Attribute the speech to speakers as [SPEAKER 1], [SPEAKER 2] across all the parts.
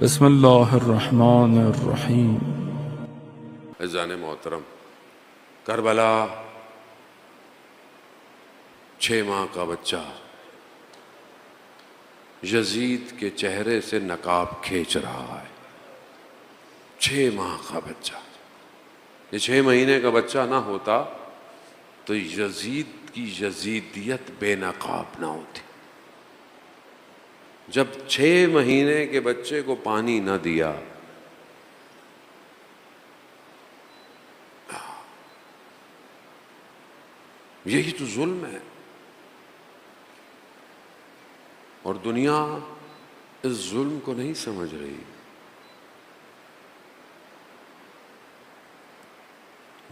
[SPEAKER 1] بسم اللہ الرحمن الرحیم۔
[SPEAKER 2] عزیزان محترم، کربلا 6 ماہ کا بچہ یزید کے چہرے سے نقاب کھینچ رہا ہے۔ 6 ماہ کا بچہ، یہ 6 مہینے کا بچہ نہ ہوتا تو یزید کی یزیدیت بے نقاب نہ ہوتی۔ جب 6 مہینے کے بچے کو پانی نہ دیا، یہی تو ظلم ہے۔ اور دنیا اس ظلم کو نہیں سمجھ رہی۔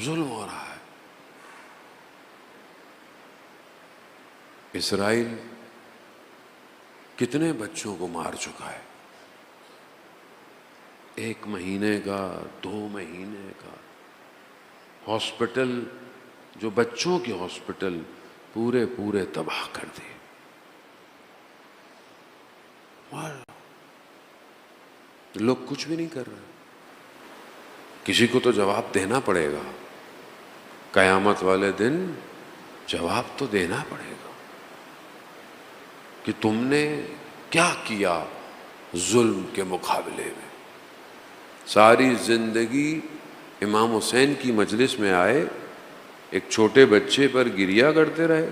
[SPEAKER 2] ظلم ہو رہا ہے۔ اسرائیل کتنے بچوں کو مار چکا ہے؟ 1 مہینے کا، 2 مہینے کا۔ ہاسپٹل، جو بچوں کے ہاسپٹل پورے تباہ کر دیے۔ اور لوگ کچھ بھی نہیں کر رہے۔ کسی کو تو جواب دینا پڑے گا، قیامت والے دن جواب تو دینا پڑے گا کہ تم نے کیا کیا ظلم کے مقابلے میں۔ ساری زندگی امام حسین کی مجلس میں آئے، ایک چھوٹے بچے پر گریہ کرتے رہے،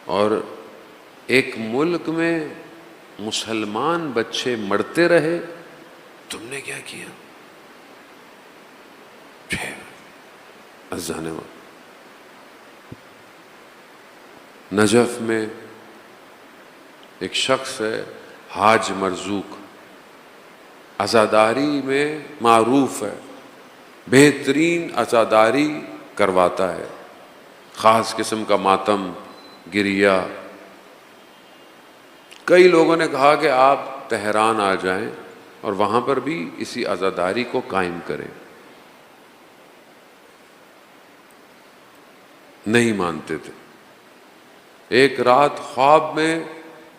[SPEAKER 2] اور ایک ملک میں مسلمان بچے مرتے رہے۔ تم نے کیا کیا؟ عزیزان، نجف میں ایک شخص ہے حاج مرزوق، عزاداری میں معروف ہے، بہترین عزاداری کرواتا ہے، خاص قسم کا ماتم، گریہ۔ کئی لوگوں نے کہا کہ آپ تہران آ جائیں اور وہاں پر بھی اسی عزاداری کو قائم کریں، نہیں مانتے تھے۔ ایک رات خواب میں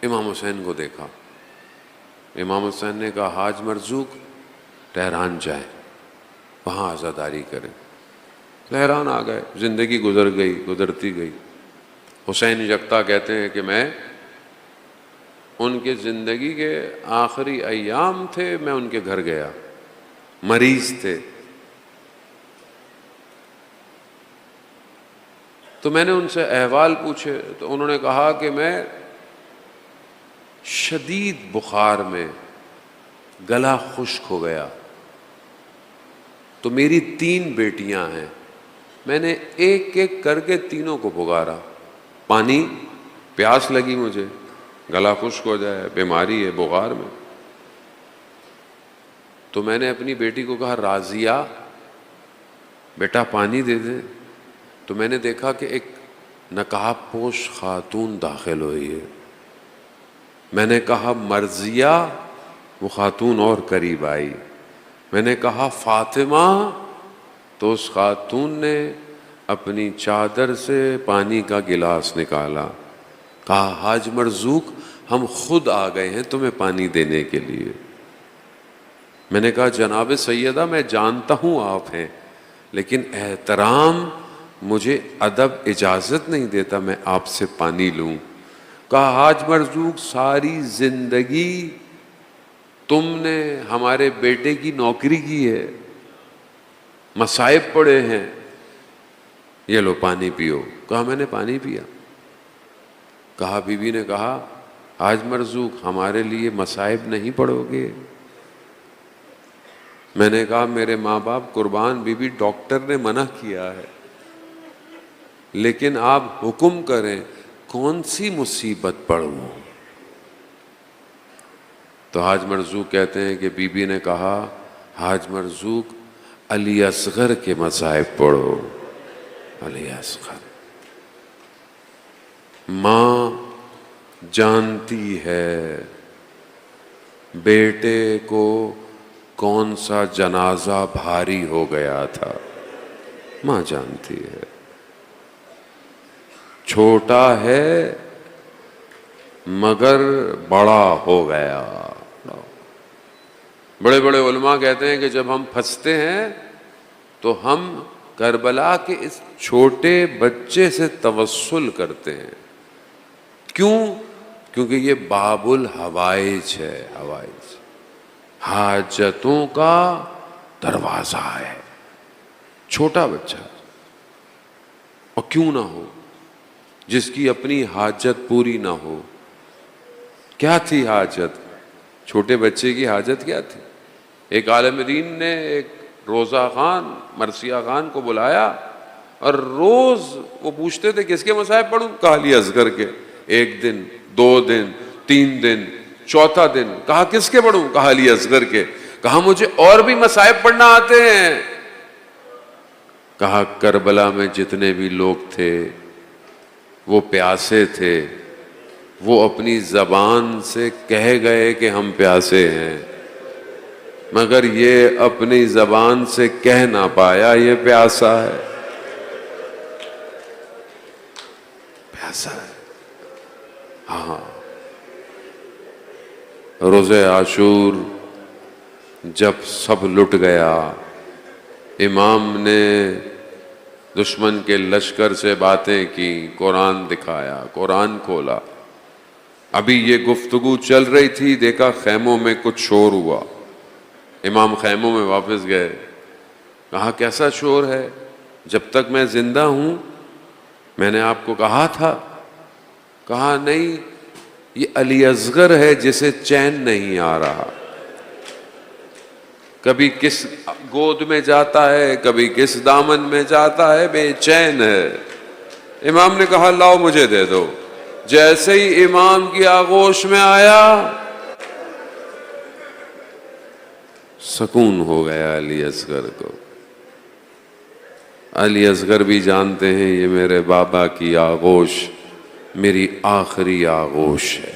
[SPEAKER 2] امام حسین کو دیکھا۔ امام حسین نے کہا حاج مرزوق تہران جائیں، وہاں عزاداری کریں۔ تہران آ گئے، زندگی گزرتی گئی۔ حسین یکتا کہتے ہیں کہ میں ان کے زندگی کے آخری ایام تھے، میں ان کے گھر گیا، مریض تھے۔ تو میں نے ان سے احوال پوچھے تو انہوں نے کہا کہ میں شدید بخار میں گلا خشک ہو گیا، تو میری 3 بیٹیاں ہیں، میں نے ایک ایک کر کے تینوں کو پکارا، پانی، پیاس لگی مجھے، گلا خشک ہو جائے، بیماری ہے بخار میں۔ تو میں نے اپنی بیٹی کو کہا راضیہ بیٹا پانی دے دے۔ تو میں نے دیکھا کہ ایک نقاب پوش خاتون داخل ہوئی ہے۔ میں نے کہا مرضیہ، وہ خاتون اور قریب آئی۔ میں نے کہا فاطمہ، تو اس خاتون نے اپنی چادر سے پانی کا گلاس نکالا، کہا حاج مرزوق ہم خود آ گئے ہیں تمہیں پانی دینے کے لیے۔ میں نے کہا جناب سیدہ میں جانتا ہوں آپ ہیں، لیکن احترام مجھے ادب اجازت نہیں دیتا میں آپ سے پانی لوں۔ کہا حاج مرزوق ساری زندگی تم نے ہمارے بیٹے کی نوکری کی ہے، مصائب پڑے ہیں، یہ لو پانی پیو۔ کہا میں نے پانی پیا۔ کہا بی بی نے کہا حاج مرزوق ہمارے لیے مصائب نہیں پڑو گے؟ میں نے کہا میرے ماں باپ قربان، بی بی ڈاکٹر نے منع کیا ہے، لیکن آپ حکم کریں کون سی مصیبت پڑوں؟ تو حاج مرزوق کہتے ہیں کہ بی بی نے کہا حاج مرزوق علی اصغر کے مصائب پڑھو، علی اصغر۔ ماں جانتی ہے بیٹے کو کون سا جنازہ بھاری ہو گیا تھا، ماں جانتی ہے۔ چھوٹا ہے مگر بڑا ہو گیا، بڑے بڑے علماء کہتے ہیں کہ جب ہم پھنستے ہیں تو ہم کربلا کے اس چھوٹے بچے سے توسل کرتے ہیں. کیوں؟ کیونکہ یہ باب الحوائج ہے. حوائج حاجتوں کا دروازہ ہے. چھوٹا بچہ، اور کیوں نہ ہو، جس کی اپنی حاجت پوری نہ ہو. کیا تھی حاجت؟ چھوٹے بچے کی حاجت کیا تھی؟ ایک عالم دین نے ایک روزہ خان مرثیہ خان کو بلایا، اور روز وہ پوچھتے تھے کس کے مصائب پڑھوں؟ کہا علی اصغر کے. 1 دن 2 دن 3 دن، چوتھا دن کہا کس کے پڑھوں؟ کہا علی اصغر کے. کہا مجھے اور بھی مصائب پڑھنا آتے ہیں. کہا کربلا میں جتنے بھی لوگ تھے وہ پیاسے تھے، وہ اپنی زبان سے کہہ گئے کہ ہم پیاسے ہیں، مگر یہ اپنی زبان سے کہہ نہ پایا یہ پیاسا ہے. پیاسا ہے. ہاں، روزہ عاشور جب سب لٹ گیا، امام نے دشمن کے لشکر سے باتیں کی، قرآن دکھایا، قرآن کھولا. ابھی یہ گفتگو چل رہی تھی، دیکھا خیموں میں کچھ شور ہوا. امام خیموں میں واپس گئے. کہا کیسا شور ہے؟ جب تک میں زندہ ہوں میں نے آپ کو کہا تھا. کہا نہیں، یہ علی اصغر ہے جسے چین نہیں آ رہا. کبھی کس گود میں جاتا ہے، کبھی کس دامن میں جاتا ہے، بے چین ہے. امام نے کہا لاؤ مجھے دے دو. جیسے ہی امام کی آغوش میں آیا سکون ہو گیا علی اصغر کو. علی اصغر بھی جانتے ہیں یہ میرے بابا کی آغوش میری آخری آغوش ہے.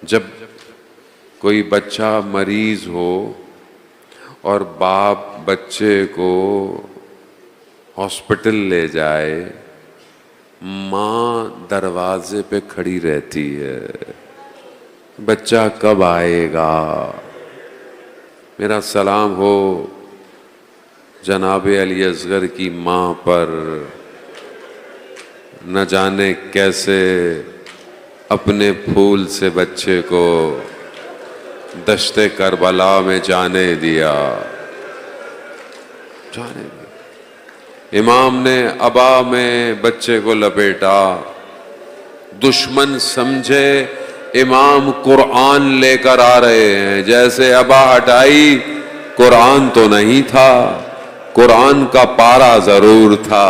[SPEAKER 2] جب کوئی بچہ مریض ہو اور باپ بچے کو ہاسپٹل لے جائے، ماں دروازے پہ کھڑی رہتی ہے، بچہ کب آئے گا. میرا سلام ہو جناب علی اصغر کی ماں پر، نہ جانے کیسے اپنے پھول سے بچے کو دشت کربلا میں جانے دیا. جانے دیا. امام نے ابا میں بچے کو لپیٹا. دشمن سمجھے امام قرآن لے کر آ رہے ہیں. جیسے ابا ہٹائی، قرآن تو نہیں تھا، قرآن کا پارا ضرور تھا.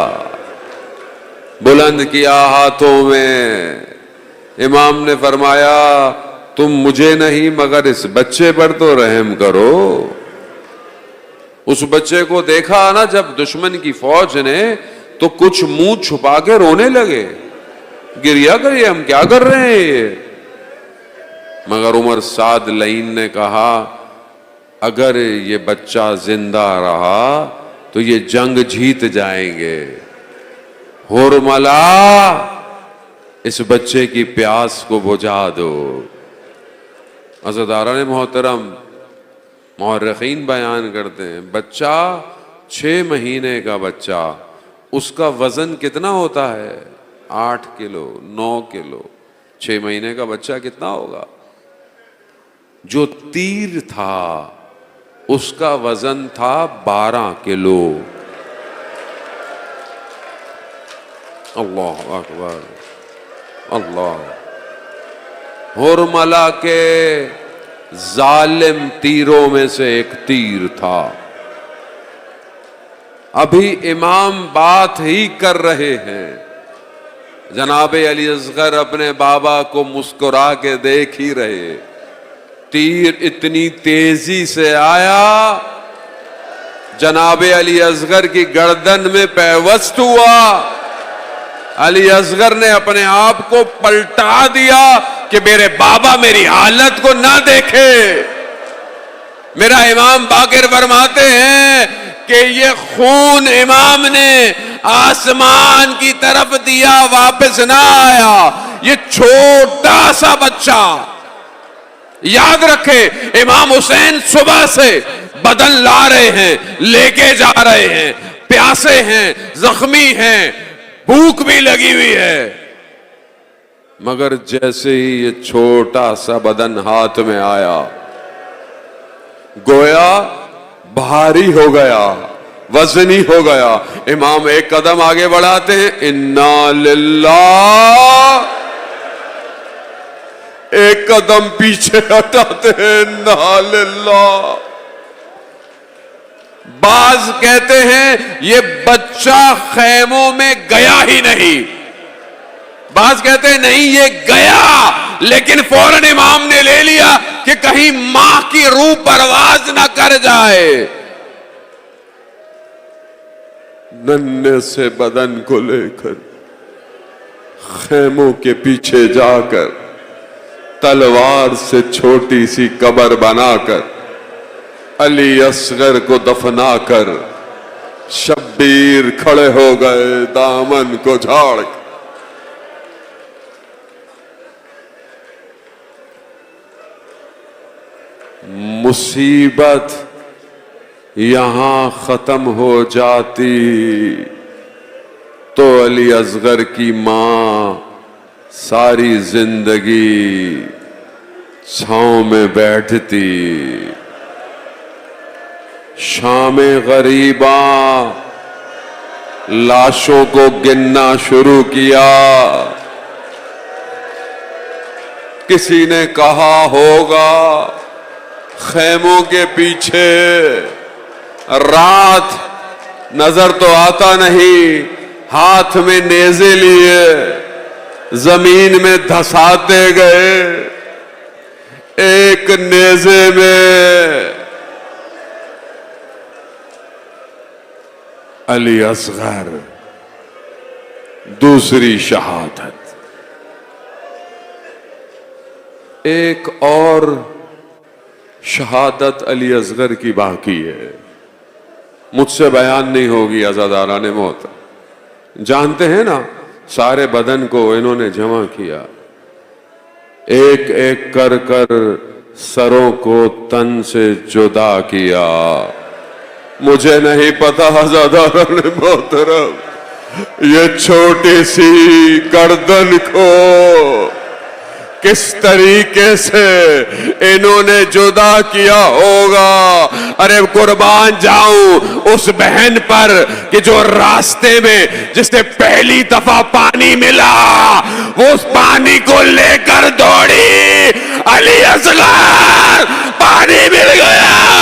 [SPEAKER 2] بلند کیا ہاتھوں میں. امام نے فرمایا تم مجھے نہیں مگر اس بچے پر تو رحم کرو. اس بچے کو دیکھا نا جب دشمن کی فوج نے تو کچھ منہ چھپا کے رونے لگے، گریا کریے ہم کیا کر رہے ہیں یہ. مگر عمر سعد لعین نے کہا اگر یہ بچہ زندہ رہا تو یہ جنگ جیت جائیں گے. ہرملا اس بچے کی پیاس کو بجھا دو. عزیزداران محترم، مورخین بیان کرتے ہیں بچہ 6 مہینے کا بچہ، اس کا وزن کتنا ہوتا ہے؟ 8 کلو 9 کلو. 6 مہینے کا بچہ کتنا ہوگا؟ جو تیر تھا اس کا وزن تھا 12 کلو. اللہ اکبر. اللہ. ہرملا کے ظالم تیروں میں سے ایک تیر تھا. ابھی امام بات ہی کر رہے ہیں، جناب علی اصغر اپنے بابا کو مسکرا کے دیکھ ہی رہے. تیر اتنی تیزی سے آیا جناب علی اصغر کی گردن میں پیوست ہوا. علی اصغر نے اپنے آپ کو پلٹا دیا کہ میرے بابا میری حالت کو نہ دیکھے. میرا امام باقر فرماتے ہیں کہ یہ خون امام نے آسمان کی طرف دیا، واپس نہ آیا. یہ چھوٹا سا بچہ. یاد رکھے امام حسین صبح سے بدن لا رہے ہیں, لے کے جا رہے ہیں, پیاسے ہیں, زخمی ہیں, بھوک بھی لگی ہوئی ہے, مگر جیسے ہی یہ چھوٹا سا بدن ہاتھ میں آیا گویا بھاری ہو گیا, وزنی ہو گیا. امام ایک قدم آگے بڑھاتے ہیں, انا للہ, ایک قدم پیچھے ہٹاتے ہیں, انا للہ. بعض کہتے ہیں یہ بچہ خیموں میں گیا ہی نہیں, بعض کہتے ہیں نہیں یہ گیا, لیکن فوراً امام نے لے لیا کہ کہیں ماں کی روح پرواز نہ کر جائے. ننھے سے بدن کو لے کر خیموں کے پیچھے جا کر تلوار سے چھوٹی سی قبر بنا کر علی اصغر کو دفنا کر شبیر کھڑے ہو گئے دامن کو جھاڑ کر. مصیبت یہاں ختم ہو جاتی تو علی اصغر کی ماں ساری زندگی چھاؤں میں بیٹھتی. شام غریباں لاشوں کو گننا شروع کیا. کسی نے کہا ہوگا خیموں کے پیچھے رات نظر تو آتا نہیں, ہاتھ میں نیزے لیے زمین میں دھساتے گئے. ایک نیزے میں علی اصغر, دوسری شہادت. ایک اور شہادت علی اصغر کی باقی ہے, مجھ سے بیان نہیں ہوگی عزاداران موت. جانتے ہیں نا سارے بدن کو انہوں نے جمع کیا, ایک ایک کر کر سروں کو تن سے جدا کیا. مجھے نہیں پتا عزاداران محترم یہ چھوٹی سی گردن کو کس طریقے سے انہوں نے جدا کیا ہوگا. ارے قربان جاؤں اس بہن پر کہ جو راستے میں جس نے پہلی دفعہ پانی ملا وہ اس پانی کو لے کر دوڑی, علی اصغر پانی مل گیا,